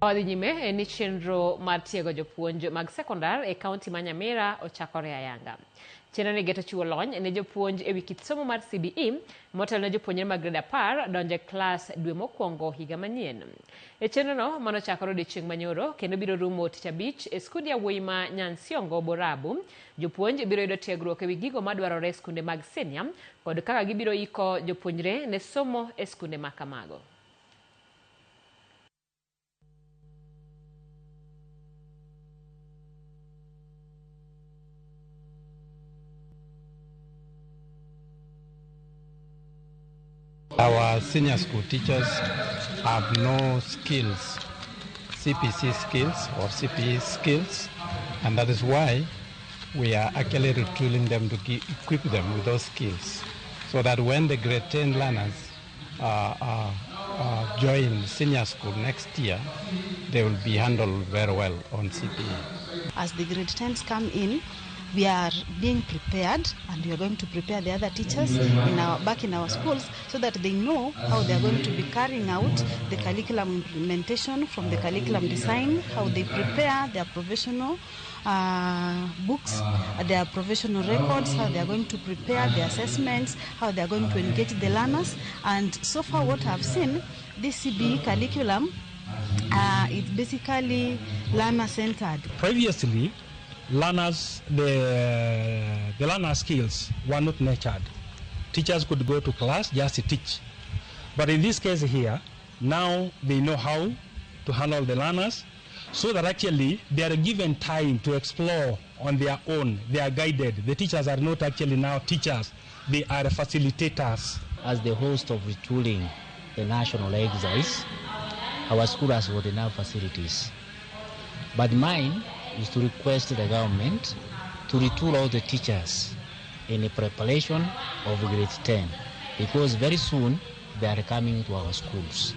Wadhi nyime ni chenro mar tiego jopuonj mag sekondar e kaunti ma Nyamira ochakore ayanga. Chenro ni geto chiwo lony ne jopuonj e wi kit somo mar CBE motelo ne jopuonjre mag gred 10 donjo e klas dwe mokwongo higa manyien. E chenro no mano chakore odiechieng' manyoro kendo biro rumo tich abich e skund yawuoyi ma Nyansiongo Borabu. Jopuonj biro yudo tiegruok e wi gigo madwarore e skunde mag senior kod kaka gibiro iko jopuonjre ne somo e skunde ma kamago. Our senior school teachers have no skills, CPC skills or CPE skills, and that is why we are actually retooling them to equip them with those skills, so that when the grade 10 learners join senior school next year, they will be handled very well on CPE. As the grade 10s come in, we are being prepared, and we are going to prepare the other teachers back in our schools so that they know how they are going to be carrying out the curriculum implementation, from the curriculum design, how they prepare their professional books, their professional records, how they are going to prepare the assessments, how they are going to engage the learners. And so far what I've seen, this CBE curriculum is basically learner-centered. Previously, the learner skills were not nurtured. Teachers could go to class just to teach. But in this case here, now they know how to handle the learners, so that actually they are given time to explore on their own. They are guided. The teachers are not actually now teachers, they are facilitators. As the host of retooling the national exercise, our school has got enough facilities. But mine is to request the government to retool all the teachers in the preparation of grade 10, because very soon they are coming to our schools.